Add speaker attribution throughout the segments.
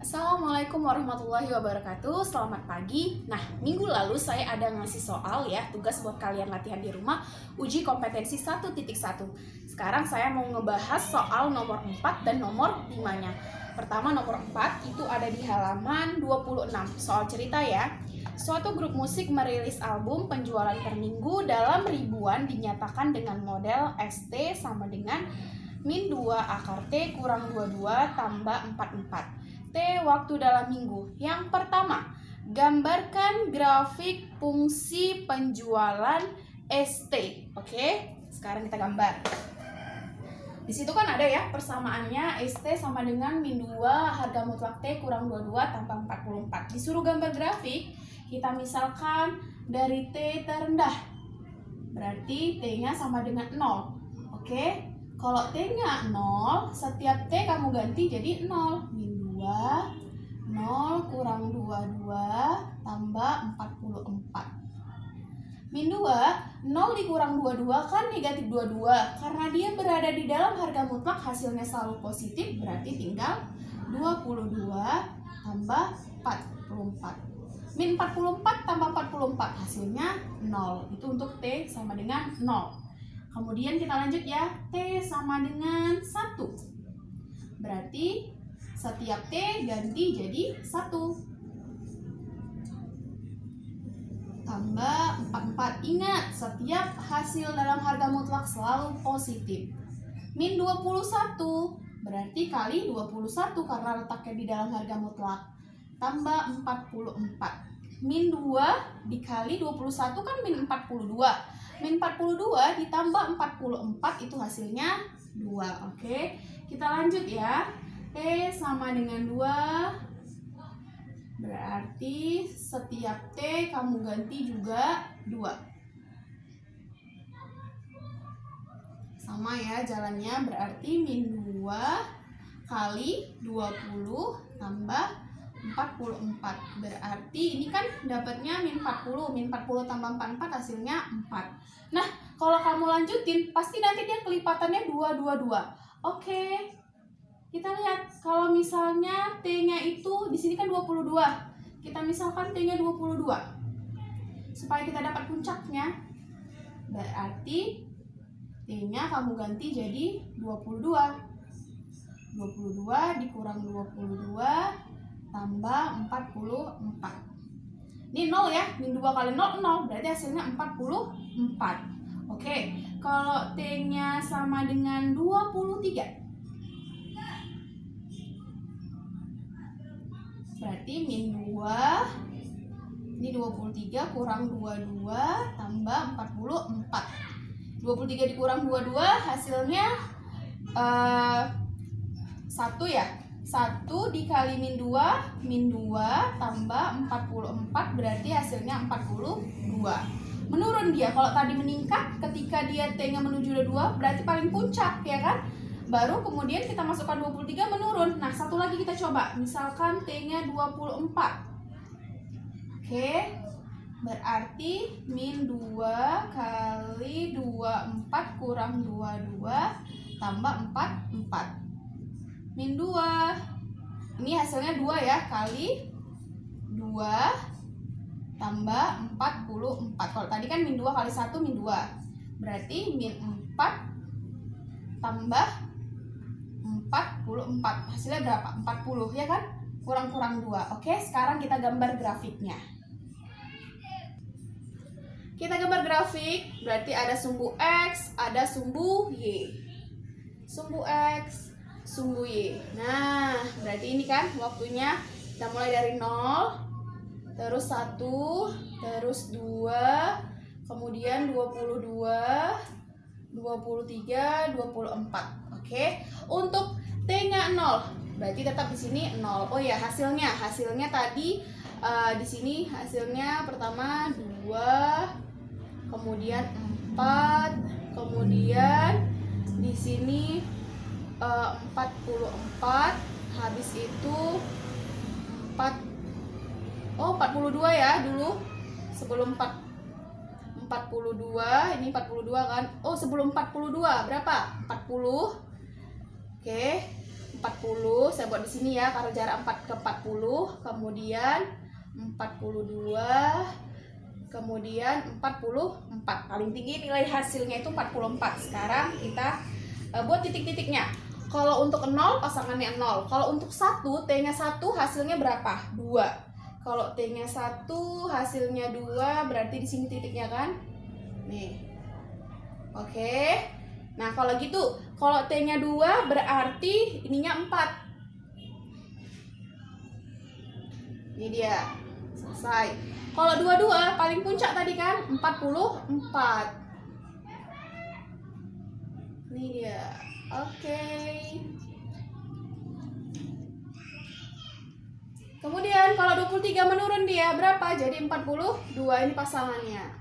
Speaker 1: Assalamualaikum warahmatullahi wabarakatuh. Selamat pagi. Nah, minggu lalu saya ada ngasih soal ya, tugas buat kalian latihan di rumah, uji kompetensi 1.1. Sekarang saya mau ngebahas soal nomor 4 dan nomor 5-nya. Pertama, nomor 4 itu ada di halaman 26. Soal cerita ya. Suatu grup musik merilis album penjualan per minggu dalam ribuan dinyatakan dengan model ST sama dengan min 2 akar T kurang 22 tambah 44. T waktu dalam minggu. Yang pertama, gambarkan grafik fungsi penjualan ST. Oke, sekarang kita gambar. Di situ kan ada ya persamaannya ST sama dengan min 2 harga mutlak T kurang 22 tambah 44. Disuruh gambar grafik, kita misalkan dari T terendah. Berarti T-nya sama dengan 0. Oke, kalau T-nya 0, setiap T kamu ganti jadi 0. Min 0 kurang 22 tambah 44. Min 2, 0 dikurang 22 kan negatif 22. Karena dia berada di dalam harga mutlak hasilnya selalu positif, berarti tinggal 22 tambah 44. Min 44 tambah 44 hasilnya 0. Itu untuk T sama dengan 0. Kemudian kita lanjut ya, T sama dengan 1. Berarti setiap T ganti jadi 1. Tambah 44. Ingat, setiap hasil dalam harga mutlak selalu positif. Min 21. Berarti kali 21 karena letaknya di dalam harga mutlak. Tambah 44. Min 2 dikali 21 kan min 42. Min 42 ditambah 44 itu hasilnya 2. Oke, kita lanjut ya. T sama dengan 2. Berarti setiap T kamu ganti juga 2. Sama ya jalannya, berarti min 2 kali 20 tambah 44. Berarti ini kan dapatnya min 40. Min 40 tambah 44 hasilnya 4. Nah, kalau kamu lanjutin pasti nanti dia kelipatannya 2, 2, 2. Oke. Kita lihat kalau misalnya T-nya itu di sini kan 22. Kita misalkan T-nya 22. Supaya kita dapat puncaknya. Berarti T-nya kamu ganti jadi 22. 22 dikurang 22 tambah 44. Ini 0 ya, min 2 kali 0, 0. Berarti hasilnya 44. Oke, kalau T-nya sama dengan 23. Berarti min 2, ini 23 kurang 22 tambah 44. 23 dikurang 22 hasilnya 1 ya. 1 dikali min 2 tambah 44 berarti hasilnya 42. Menurun dia, kalau tadi meningkat ketika dia T-nya menuju 2 berarti paling puncak ya kan. Baru kemudian kita masukkan 23 menurun. Nah, satu lagi kita coba. Misalkan T-nya 24. Oke. Berarti min 2 kali 24 kurang 22 tambah 44. Min 2. Ini hasilnya 2 ya, kali 2 tambah 44. Kalau tadi kan min 2 kali 1 min 2. Berarti min 4 tambah 44. Hasilnya berapa? 40 ya kan? Kurang-kurang 2. Oke, sekarang kita gambar grafiknya. Kita gambar grafik, berarti ada sumbu X, ada sumbu Y. Sumbu X, sumbu Y. Nah, berarti ini kan waktunya kita mulai dari 0, terus 1, terus 2, kemudian 22, 23, 24. Oke, untuk T-nya 0, berarti tetap di sini 0. Oh ya, hasilnya tadi di sini hasilnya pertama 2, kemudian 4, kemudian di sini 44, habis itu 42 ya dulu sebelum 42, ini 42 kan. Oh, sebelum 42 berapa? 40. Oke. 40, saya buat di sini ya karena jarak 4 ke 40, kemudian 42, kemudian 44. Paling tinggi nilai hasilnya itu 44. Sekarang kita buat titik-titiknya. Kalau untuk 0 pasangannya 0. Kalau untuk 1, T-nya 1 hasilnya berapa? 2. Kalau T-nya 1 hasilnya 2, berarti di sini titiknya kan? Nih. Oke. Nah, kalau gitu, kalau T-nya 2 berarti ininya 4. Ini dia. Selesai. Kalau 22 paling puncak tadi kan 44. Ini dia. Oke. Kemudian kalau 23 menurun dia berapa? Jadi 42 ini pasangannya.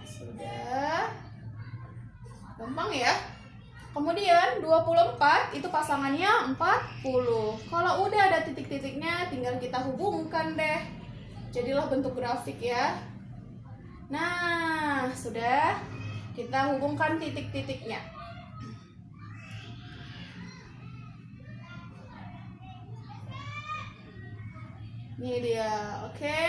Speaker 1: Sudah. Gampang ya? Kemudian 24 itu pasangannya 40. Kalau udah ada titik-titiknya tinggal kita hubungkan deh. Jadilah bentuk grafik ya. Nah, sudah. Kita hubungkan titik-titiknya. Ini dia, oke.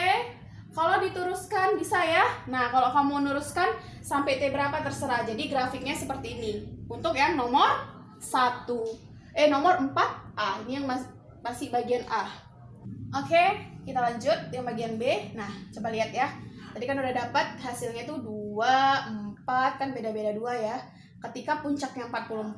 Speaker 1: Kalau diteruskan bisa ya. Nah, kalau kamu meneruskan sampai T berapa terserah. Jadi grafiknya seperti ini. Untuk yang nomor 1, nomor 4A. Ini yang masih bagian A. Oke, kita lanjut yang bagian B. Nah, coba lihat ya. Tadi kan udah dapat hasilnya tuh 2, 4, kan beda-beda 2 ya. Ketika puncaknya 44,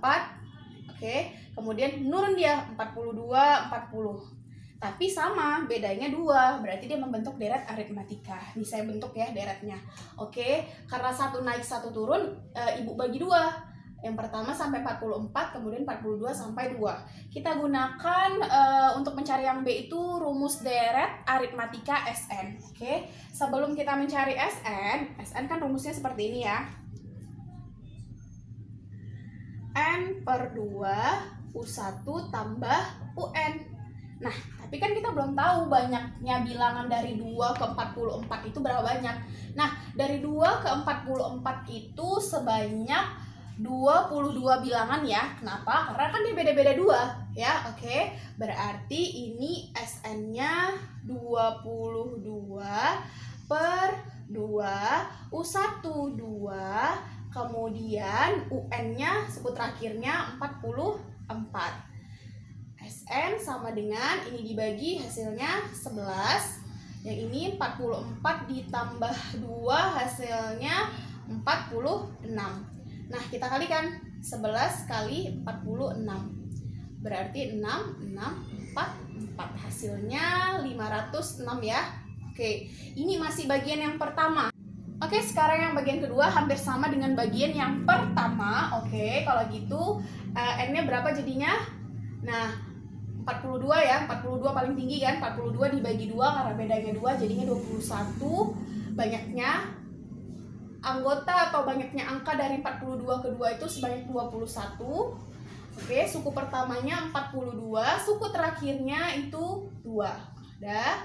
Speaker 1: oke, kemudian nurun dia 42, 40. Tapi sama, bedanya 2, berarti dia membentuk deret aritmatika. Ini saya bentuk ya deretnya. Oke, karena 1 naik 1 turun, ibu bagi 2. Yang pertama sampai 44, kemudian 42 sampai 2. Kita gunakan untuk mencari yang B itu rumus deret aritmatika Sn. Oke, sebelum kita mencari Sn kan rumusnya seperti ini ya. N per 2 U1 tambah UN. Nah, tapi kan kita belum tahu banyaknya bilangan dari 2 ke 44 itu berapa banyak. Nah, dari 2 ke 44 itu sebanyak 22 bilangan ya. Kenapa? Karena kan dia beda-beda 2 ya. Oke, berarti ini Sn-nya 22 per 2 U1 2, kemudian UN-nya sebut terakhirnya 44. Sn sama dengan ini dibagi hasilnya 11. Yang ini 44 ditambah 2 hasilnya 46. Nah, kita kalikan 11 kali 46. Berarti 6, 4 hasilnya 506 ya. Oke, ini masih bagian yang pertama. Oke, sekarang yang bagian kedua hampir sama dengan bagian yang pertama. Oke, kalau gitu N-nya berapa jadinya? Nah, 42 ya, 42 paling tinggi kan, 42 dibagi 2 karena bedanya 2 jadinya 21. Banyaknya anggota atau banyaknya angka dari 42 ke 2 itu sebanyak 21. Oke, suku pertamanya 42, suku terakhirnya itu 2. Udah,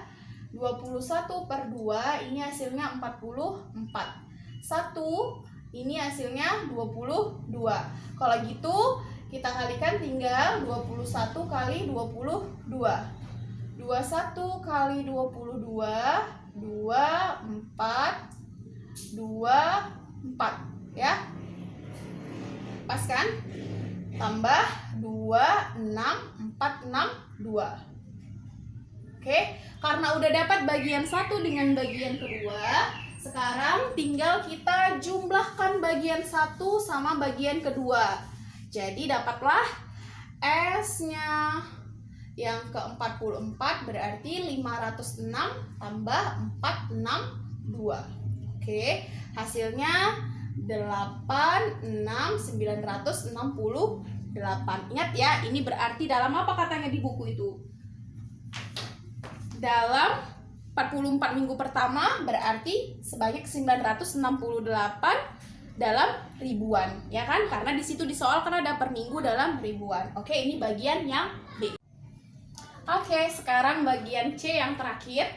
Speaker 1: 21 per 2 ini hasilnya 44. 1 ini hasilnya 22. Kalau gitu kita kalikan tinggal 21 kali 22. 21 kali 22, 24, 24 ya. Pas kan? Tambah 2, 6, 4, 6, 2. Oke, karena udah dapat bagian 1 dengan bagian kedua, sekarang tinggal kita jumlahkan bagian 1 sama bagian kedua. Jadi dapatlah S-nya yang ke-44 berarti 506 tambah 462. Oke, hasilnya 86968. Ingat ya, ini berarti dalam apa katanya di buku itu? Dalam 44 minggu pertama berarti sebanyak 968 dalam ribuan, ya kan? Karena di situ di soal kan ada per minggu dalam ribuan. Oke, ini bagian yang B. Oke, sekarang bagian C yang terakhir.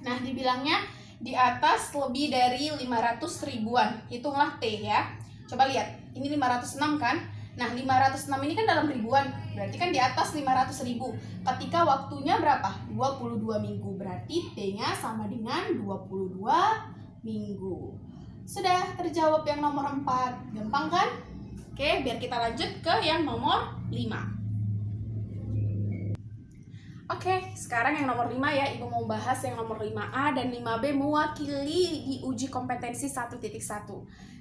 Speaker 1: Nah, dibilangnya di atas lebih dari 500 ribuan. Hitunglah T ya. Coba lihat, ini 506 kan? Nah, 506 ini kan dalam ribuan, berarti kan di atas 500.000. Ketika waktunya berapa? 22 minggu. Berarti T-nya sama dengan 22 minggu. Sudah terjawab yang nomor 4. Gampang kan? Oke, biar kita lanjut ke yang nomor 5. Oke, sekarang yang nomor 5 ya, Ibu mau bahas yang nomor 5A dan 5B mewakili di uji kompetensi 1.1.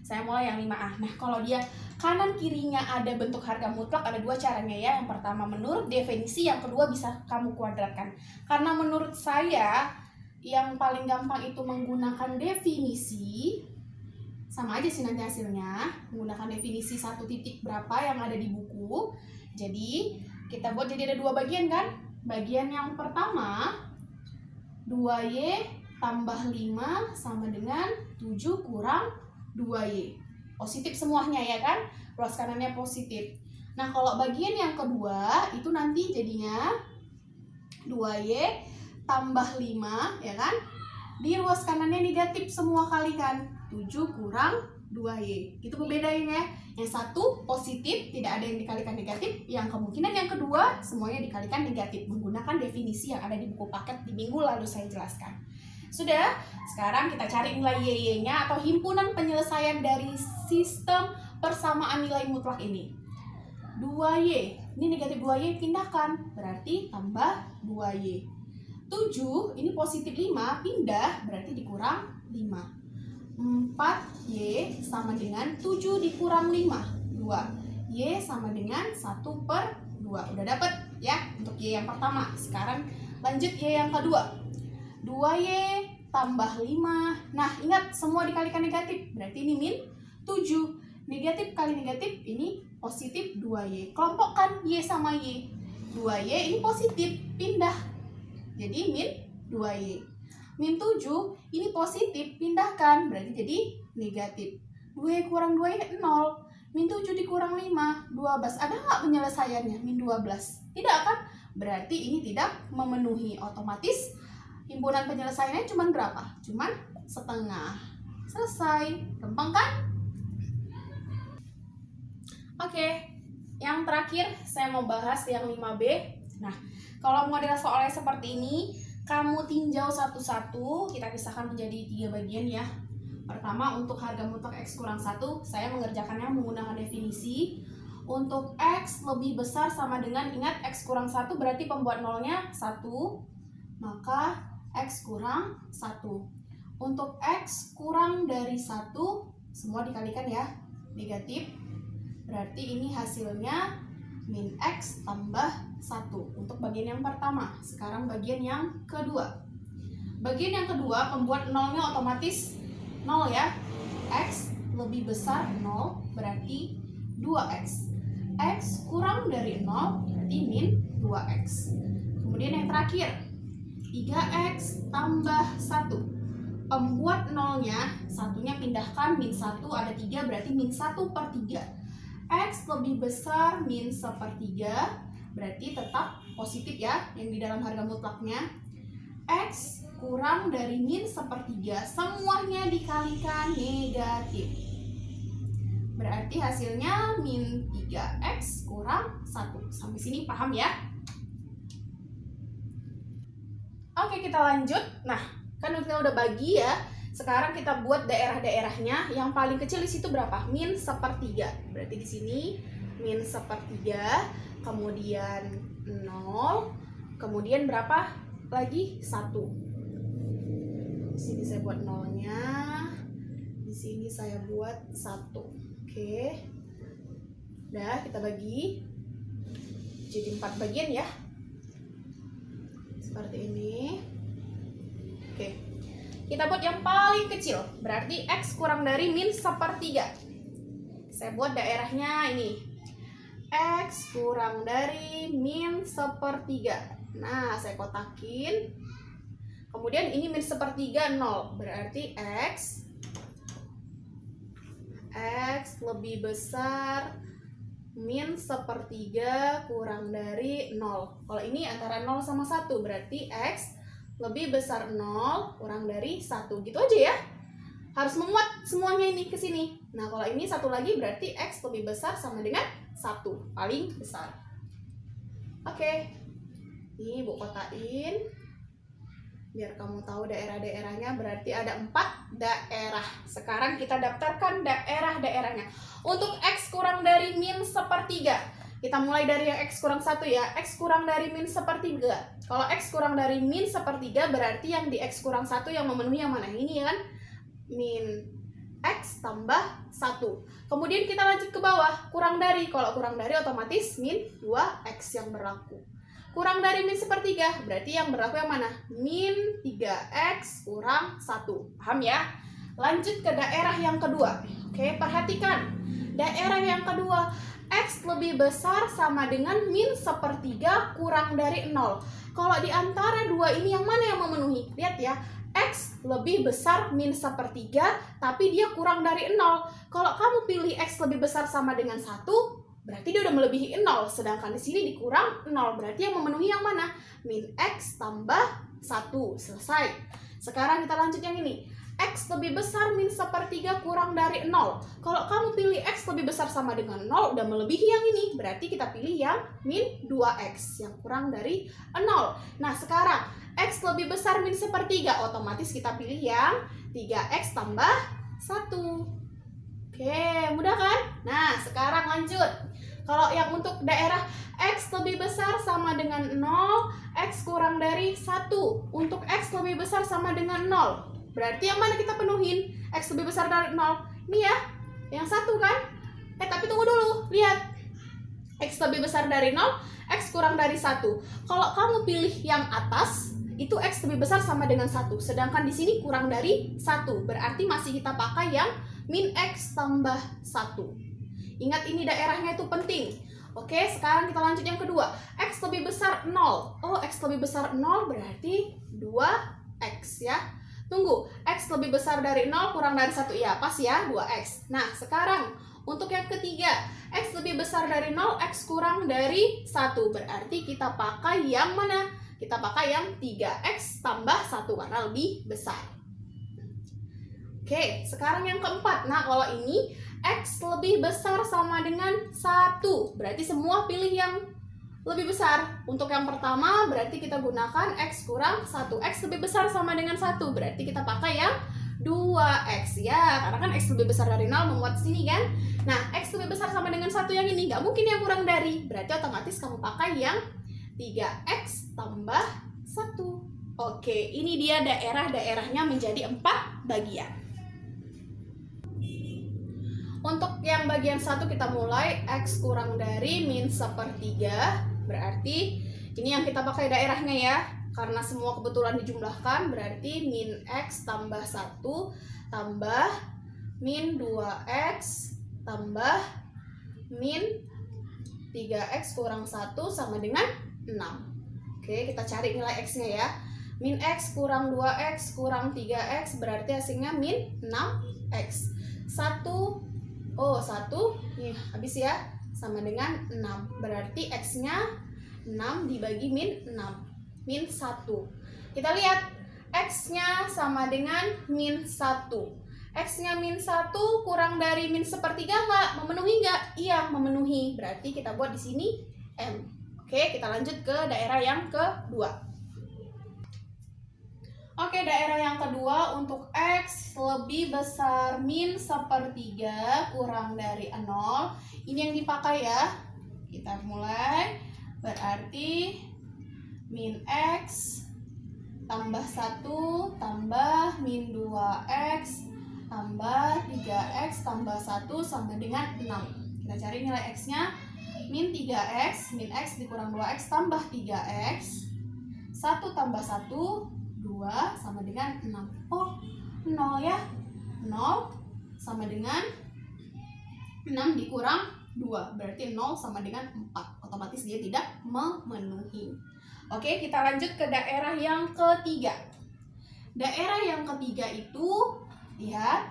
Speaker 1: Saya mulai yang 5A. Nah, kalau dia kanan kirinya ada bentuk harga mutlak, ada dua caranya ya. Yang pertama menurut definisi, yang kedua bisa kamu kuadratkan. Karena menurut saya, yang paling gampang itu menggunakan definisi. Sama aja sih nanti hasilnya, menggunakan definisi 1 titik berapa yang ada di buku. Jadi, kita buat jadi ada dua bagian kan? Bagian yang pertama 2Y tambah 5 sama dengan 7 kurang 2Y. Positif semuanya ya kan? Ruas kanannya positif. Nah, kalau bagian yang kedua itu nanti jadinya 2Y tambah 5 ya kan? Di ruas kanannya negatif semua kali kan? 7 kurang 2Y. Itu pembedaannya. Yang satu positif, tidak ada yang dikalikan negatif. Yang kemungkinan yang kedua, semuanya dikalikan negatif. Menggunakan definisi yang ada di buku paket di minggu lalu saya jelaskan. Sudah, sekarang kita cari nilai Y-nya atau himpunan penyelesaian dari sistem persamaan nilai mutlak ini. 2Y, ini negatif 2Y pindahkan, berarti tambah 2Y. 7, ini positif 5, pindah, berarti dikurang 5. 4Y sama dengan 7 dikurang 5, 2. Y sama dengan 1/2. Udah dapat ya untuk Y yang pertama. Sekarang lanjut Y yang kedua. 2Y tambah 5. Nah, ingat semua dikalikan negatif. Berarti ini min 7. Negatif kali negatif ini positif 2Y. Kelompokkan Y sama Y. 2Y ini positif, pindah. Jadi min 2Y. Min 7, ini positif, pindahkan, berarti jadi negatif. 2Y kurang 2Y, 0. Min 7 dikurang 5, 12. Ada nggak penyelesaiannya? Min 12. Tidak kan? Berarti ini tidak memenuhi. Otomatis himpunan penyelesaiannya cuma berapa? Cuma setengah. Selesai. Gampang kan? Oke, yang terakhir saya mau bahas yang 5B. Nah, kalau model soalnya seperti ini, kamu tinjau satu-satu, kita pisahkan menjadi 3 bagian ya. Pertama, untuk harga mutlak X kurang 1, saya mengerjakannya menggunakan definisi. Untuk X lebih besar sama dengan, ingat X kurang 1 berarti pembuat nolnya 1, maka X kurang 1. Untuk X kurang dari 1, semua dikalikan ya, negatif. Berarti ini hasilnya min X tambah 1 untuk bagian yang pertama. Sekarang bagian yang kedua. Bagian yang kedua, pembuat nolnya otomatis 0 ya. X lebih besar 0 berarti 2X. X kurang dari 0 berarti min 2X. Kemudian yang terakhir, 3X tambah 1. Pembuat nolnya, satunya pindahkan, min 1 ada 3 berarti min 1/3. X lebih besar min 1/3 berarti tetap positif ya yang di dalam harga mutlaknya. X kurang dari min 1/3, semuanya dikalikan negatif. Berarti hasilnya min 3X kurang 1. Sampai sini paham ya? Oke, kita lanjut. Nah, kan kita udah bagi ya. Sekarang kita buat daerah-daerahnya. Yang paling kecil di situ berapa? Min 1/3. Berarti di sini min 1/3, kemudian 0, kemudian berapa lagi? 1. Di sini saya buat nolnya, di sini saya buat 1. Oke. Udah, kita bagi jadi 4 bagian ya. Seperti ini. Oke. Kita buat yang paling kecil, berarti X kurang dari min 1/3. Saya buat daerahnya ini. X kurang dari min 1/3. Nah, saya kotakin. Kemudian ini min 1/3, 0. Berarti X lebih besar min 1/3 kurang dari 0. Kalau ini antara 0 sama 1, berarti X lebih besar 0 kurang dari 1. Gitu aja ya. Harus menguat semuanya ini ke sini. Nah, kalau ini satu lagi berarti X lebih besar sama dengan 1, paling besar. Oke, ini Bu kotain biar kamu tahu daerah-daerahnya. Berarti ada 4 daerah. Sekarang kita daftarkan daerah-daerahnya. Untuk X kurang dari min sepertiga, kita mulai dari yang X kurang 1 ya. X kurang dari min sepertiga. Kalau X kurang dari min sepertiga berarti yang di X kurang 1 yang memenuhi yang mana? Ini kan min X tambah 1. Kemudian kita lanjut ke bawah, kurang dari. Kalau kurang dari otomatis min 2X yang berlaku. Kurang dari min sepertiga, berarti yang berlaku yang mana? Min 3X kurang 1. Paham ya? Lanjut ke daerah yang kedua. Oke, perhatikan. Daerah yang kedua, X lebih besar sama dengan min sepertiga kurang dari 0. Kalau di antara dua ini yang mana yang memenuhi? Lihat ya, X lebih besar min sepertiga, tapi dia kurang dari 0. Kalau kamu pilih X lebih besar sama dengan 1, berarti dia udah melebihi 0, sedangkan di sini dikurang 0. Berarti yang memenuhi yang mana? Min X tambah 1. Selesai. Sekarang kita lanjut yang ini. X lebih besar min sepertiga kurang dari 0. Kalau kamu pilih X lebih besar sama dengan 0, udah melebihi yang ini. Berarti kita pilih yang min 2X, yang kurang dari 0. Nah, sekarang X lebih besar min sepertiga, otomatis kita pilih yang 3X tambah 1. Oke, mudah kan? Nah, sekarang lanjut. Kalau yang untuk daerah X lebih besar sama dengan 0, X kurang dari 1. Untuk X lebih besar sama dengan 0, berarti yang mana kita penuhin? X lebih besar dari 0. Ini ya, yang 1 kan? Tapi tunggu dulu, lihat. X lebih besar dari 0, X kurang dari 1. Kalau kamu pilih yang atas, itu X lebih besar sama dengan 1. Sedangkan di sini kurang dari 1. Berarti masih kita pakai yang min X tambah 1. Ingat ini daerahnya itu penting. Oke, sekarang kita lanjut yang kedua. X lebih besar 0. Oh, X lebih besar 0 berarti 2X ya. Tunggu, X lebih besar dari 0 kurang dari 1. Ya, pas ya, 2X. Nah, sekarang untuk yang ketiga, X lebih besar dari 0, X kurang dari 1. Berarti kita pakai yang mana? Kita pakai yang 3X tambah 1 karena lebih besar. Oke, sekarang yang keempat. Nah, kalau ini X lebih besar sama dengan 1. Berarti semua pilih yang lebih besar. Untuk yang pertama berarti kita gunakan X kurang 1. X lebih besar sama dengan 1. Berarti kita pakai yang 2X ya. Karena kan X lebih besar dari 0 memuat sini kan. Nah, X lebih besar sama dengan 1 yang ini. Nggak mungkin yang kurang dari. Berarti otomatis kamu pakai yang 3X tambah 1. Oke, ini dia daerah-daerahnya menjadi 4 bagian. Untuk yang bagian 1 kita mulai X kurang dari min sepertiga. Berarti ini yang kita pakai daerahnya ya. Karena semua kebetulan dijumlahkan, berarti min X tambah 1 tambah min 2X tambah min 3X kurang 1 sama dengan 6. Oke, kita cari nilai X-nya ya. Min X kurang 2X kurang 3X berarti hasilnya min 6X. 1 nih habis ya, sama dengan 6. Berarti X-nya 6 dibagi min 6, min 1. Kita lihat X-nya sama dengan min 1. X-nya min 1 kurang dari min sepertiga nggak? Memenuhi nggak? Iya, memenuhi. Berarti kita buat di sini M. Oke, kita lanjut ke daerah yang kedua. Oke, daerah yang kedua untuk X lebih besar min sepertiga kurang dari 0. Ini yang dipakai ya. Kita mulai. Berarti min X tambah 1 tambah min 2X tambah 3X tambah 1 sama dengan 6. Kita cari nilai X-nya. Min 3X, min X dikurang 2X tambah 3X. 1 tambah 1, 2 sama dengan 6. Oh, 0 ya. 0 sama dengan 6 dikurang 2. Berarti 0 sama dengan 4. Otomatis dia tidak memenuhi. Oke, kita lanjut ke daerah yang ketiga. Daerah yang ketiga itu, lihat,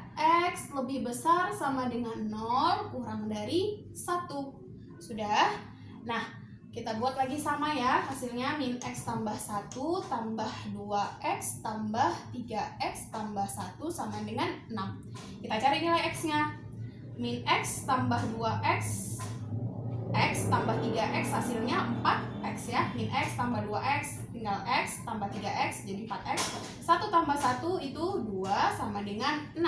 Speaker 1: X lebih besar sama dengan 0 kurang dari 1. Sudah? Nah, kita buat lagi sama ya, hasilnya min X tambah 1 tambah 2X tambah 3X tambah 1 sama dengan 6. Kita cari nilai X-nya. Min X tambah 2X X tambah 3X hasilnya 4X ya. Min X tambah 2X tinggal X tambah 3X jadi 4X. 1 tambah 1 itu 2 sama dengan 6.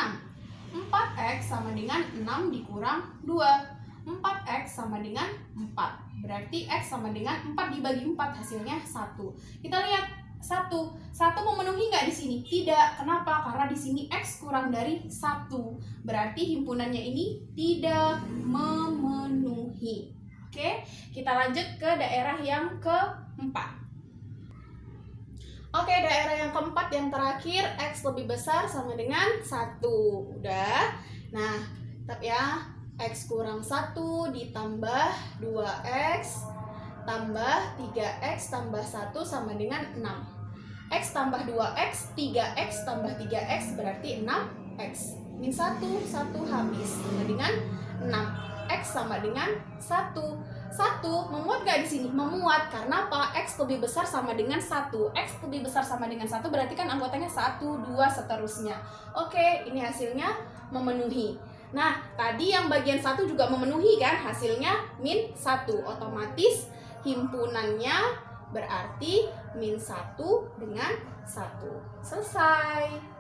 Speaker 1: 4X sama dengan 6 dikurang 2. 4X sama dengan 4. Berarti X sama dengan 4 dibagi 4 hasilnya 1. Kita lihat 1 memenuhi nggak di sini? Tidak. Kenapa? Karena di sini X kurang dari 1. Berarti himpunannya ini tidak memenuhi. Oke, kita lanjut ke daerah yang keempat. Oke, daerah yang keempat yang terakhir, X lebih besar sama dengan 1. Udah. Nah, tetap ya, X kurang 1 ditambah 2X tambah 3X tambah 1 sama dengan 6. X tambah 2X, 3X tambah 3X berarti 6X. Min 1 habis sama dengan 6. X sama dengan 1. 1 memuat gak di sini? Memuat. Karena apa? X lebih besar sama dengan 1. X lebih besar sama dengan 1 berarti kan anggotanya 1, 2, seterusnya. Oke, ini hasilnya memenuhi. Nah, tadi yang bagian 1 juga memenuhi kan? Hasilnya min 1. Otomatis himpunannya berarti min 1 dengan 1. Selesai.